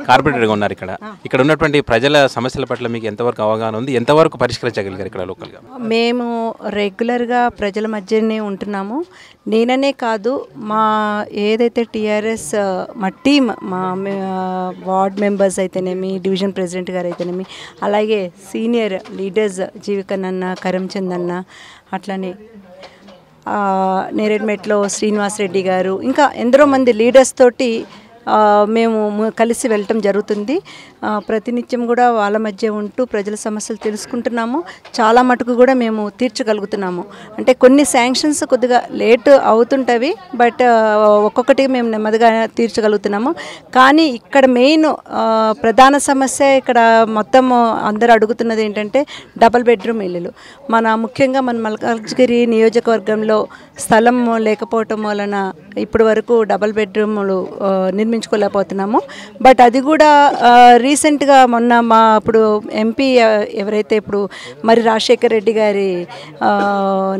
కార్పొరేటర్గా ఉన్నారు. ఇక్కడ ఉన్నటువంటి ప్రజల సమస్యల పట్ల మీకు ఎంతవరకు అవగాహన ఉంది, ఎంతవరకు పరిష్కరించగలిగారు ఇక్కడ లోకల్గా? మేము రెగ్యులర్గా ప్రజల మధ్యనే ఉంటున్నాము. నేననే కాదు, మా ఏదైతే టీఆర్ఎస్ మా టీమ్, మా వార్డ్ మెంబర్స్ అయితేనేమి, డివిజన్ ప్రెసిడెంట్ గారు అయితేనేమి, అలాగే సీనియర్ లీడర్స్ జీవికన్నన్న, కరంచంద్ అన్న, అట్లనే నేరేడ్మెట్లో శ్రీనివాస్ రెడ్డి గారు, ఇంకా ఎందరో మంది లీడర్స్ తోటి మేము కలిసి వెళ్ళటం జరుగుతుంది. ప్రతినిత్యం కూడా వాళ్ళ మధ్య ఉంటూ ప్రజల సమస్యలు తెలుసుకుంటున్నాము. చాలా మటుకు కూడా మేము తీర్చగలుగుతున్నాము. అంటే కొన్ని శాంక్షన్స్ కొద్దిగా లేట్ అవుతుంటవి, బట్ ఒక్కొక్కటి మేము నెమ్మదిగా తీర్చగలుగుతున్నాము. కానీ ఇక్కడ మెయిన్ ప్రధాన సమస్య ఇక్కడ మొత్తం అందరూ అడుగుతున్నది ఏంటంటే డబల్ బెడ్రూమ్ ఇల్లులు. ముఖ్యంగా మన మల్కాజ్గిరి నియోజకవర్గంలో స్థలం లేకపోవటం వలన ఇప్పటి వరకు డబల్ బెడ్రూమ్లు నిర్మించుకోలేకపోతున్నాము. బట్ అది కూడా రీసెంట్గా మొన్న ఇప్పుడు ఎంపీ ఎవరైతే ఇప్పుడు మరి రాజశేఖర్ రెడ్డి గారి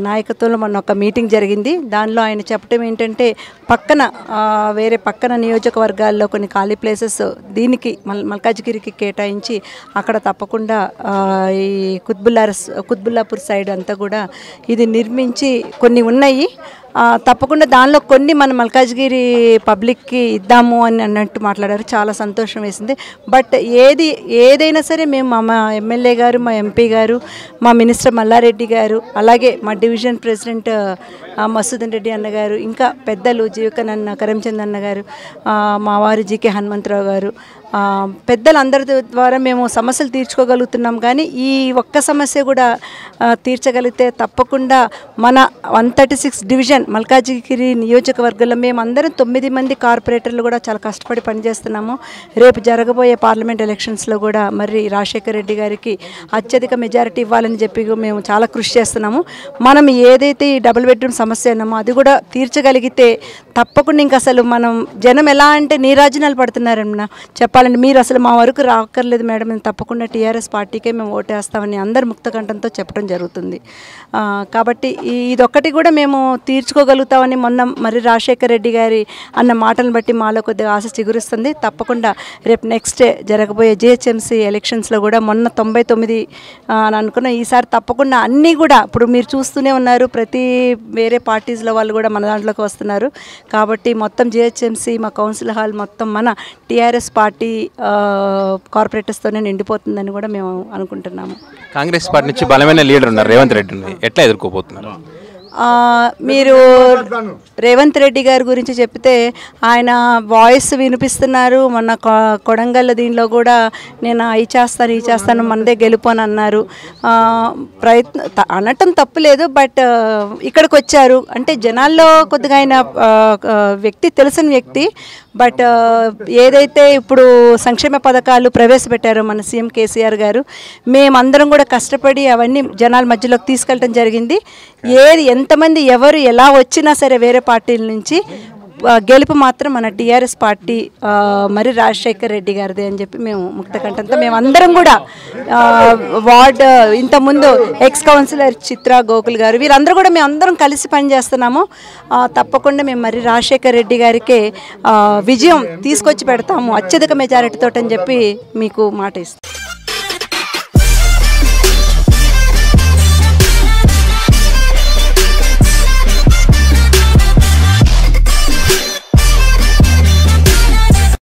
నాయకత్వంలో మొన్న ఒక మీటింగ్ జరిగింది. దానిలో ఆయన చెప్పడం ఏంటంటే వేరే పక్కన నియోజకవర్గాల్లో కొన్ని ఖాళీ ప్లేసెస్ దీనికి మల్కాజ్గిరికి కేటాయించి అక్కడ తప్పకుండా ఈ కుత్బుల్లాపూర్ సైడ్ అంతా కూడా ఇది నిర్మించి కొన్ని ఉన్నాయి. తప్పకుండా దానిలో కొన్ని మన మల్కాజ్గిరి పబ్లిక్కి ఇద్దాము అని అన్నట్టు మాట్లాడారు. చాలా సంతోషం వేసింది. బట్ ఏదైనా సరే మేము మా ఎమ్మెల్యే గారు, మా ఎంపీ గారు, మా మినిస్టర్ మల్లారెడ్డి గారు, అలాగే మా డివిజన్ ప్రెసిడెంట్ మసూదన్ రెడ్డి అన్నగారు, ఇంకా పెద్దలు జీవికనన్న, కరంచంద్ అన్న గారు, మా వారు జీకే హనుమంతరావు గారు, పెద్దలందరి ద్వారా మేము సమస్యలు తీర్చుకోగలుగుతున్నాం. కానీ ఈ ఒక్క సమస్య కూడా తీర్చగలిగితే తప్పకుండా మన 136 డివిజన్ మల్కాజ్గిరి నియోజకవర్గంలో మేమందరం 9 మంది కార్పొరేటర్లు కూడా చాలా కష్టపడి పనిచేస్తున్నాము. రేపు జరగబోయే పార్లమెంట్ ఎలక్షన్స్లో కూడా మరి రాజశేఖర్ రెడ్డి గారికి అత్యధిక మెజారిటీ ఇవ్వాలని చెప్పి మేము చాలా కృషి చేస్తున్నాము. మనం ఏదైతే ఈ డబుల్ బెడ్రూమ్ సమస్య ఉన్నామో అది కూడా తీర్చగలిగితే తప్పకుండా ఇంక అసలు మనం జనం ఎలా అంటే నీరాజనాలు పడుతున్నారన్నా చెప్పాలంటే, మీరు అసలు మా వరకు రాక్కర్లేదు మేడం, మేము తప్పకుండా టీఆర్ఎస్ పార్టీకే మేము ఓటేస్తామని అందరు ముక్తకంఠంతో చెప్పడం జరుగుతుంది. కాబట్టి ఇదొక్కటి కూడా మేము తీర్చుకోగలుగుతామని మొన్న మరి రాజశేఖర్ రెడ్డి గారి అన్న మాటలను బట్టి మాలో కొద్దిగా ఆశ చిగురిస్తుంది. తప్పకుండా రేపు నెక్స్ట్ జరగబోయే జిహెచ్ఎంసీ ఎలక్షన్స్లో కూడా మొన్న 99 అని అనుకున్న ఈసారి తప్పకుండా అన్నీ కూడా ఇప్పుడు మీరు చూస్తూనే ఉన్నారు, ప్రతి వేరే పార్టీస్లో వాళ్ళు కూడా మన దాంట్లోకి వస్తున్నారు. కాబట్టి మొత్తం జిహెచ్ఎంసీ మా కౌన్సిల్ హాల్ మొత్తం మన టీఆర్ఎస్ పార్టీ కార్పొరేటర్స్తోనే నిండిపోతుందని కూడా మేము అనుకుంటున్నాము. కాంగ్రెస్ పార్టీ నుంచి బలమైన లీడర్ ఉన్నారు రేవంత్ రెడ్డిని, ఎట్లా ఎదుర్కోబోతున్నారు? మీరు రేవంత్ రెడ్డి గారి గురించి చెప్తే ఆయన వాయిస్ వినిపిస్తున్నారు. మొన్న కొడంగల్ దీనిలో కూడా నేను ఈ చేస్తాను మనదే గెలుపు అని అన్నారు. అనటం తప్పులేదు, బట్ ఇక్కడికి వచ్చారు అంటే జనాల్లో కొద్దిగా ఆయన వ్యక్తి తెలిసిన వ్యక్తి. బట్ ఏదైతే ఇప్పుడు సంక్షేమ పథకాలు ప్రవేశపెట్టారో మన సీఎం కేసీఆర్ గారు, మేమందరం కూడా కష్టపడి అవన్నీ జనాల మధ్యలోకి తీసుకెళ్ళటం జరిగింది. ఎంతమంది ఎవరు ఎలా వచ్చినా సరే వేరే పార్టీల నుంచి గెలుపు మాత్రం మన టీఆర్ఎస్ పార్టీ మరి రాజశేఖర్ రెడ్డి గారిది అని చెప్పి మేము ముక్తకంఠంతో మేమందరం కూడా వార్డ్ ఇంతకుముందు ఎక్స్ కౌన్సిలర్ చిత్ర గోకుల్ గారు వీరందరూ కూడా మేమందరం కలిసి పనిచేస్తున్నాము. తప్పకుండా మేము మరి రాజశేఖర్ రెడ్డి గారికి విజయం తీసుకొచ్చి పెడతాము అత్యధిక మెజారిటీతో అని చెప్పి మీకు మాట ఇస్తాం.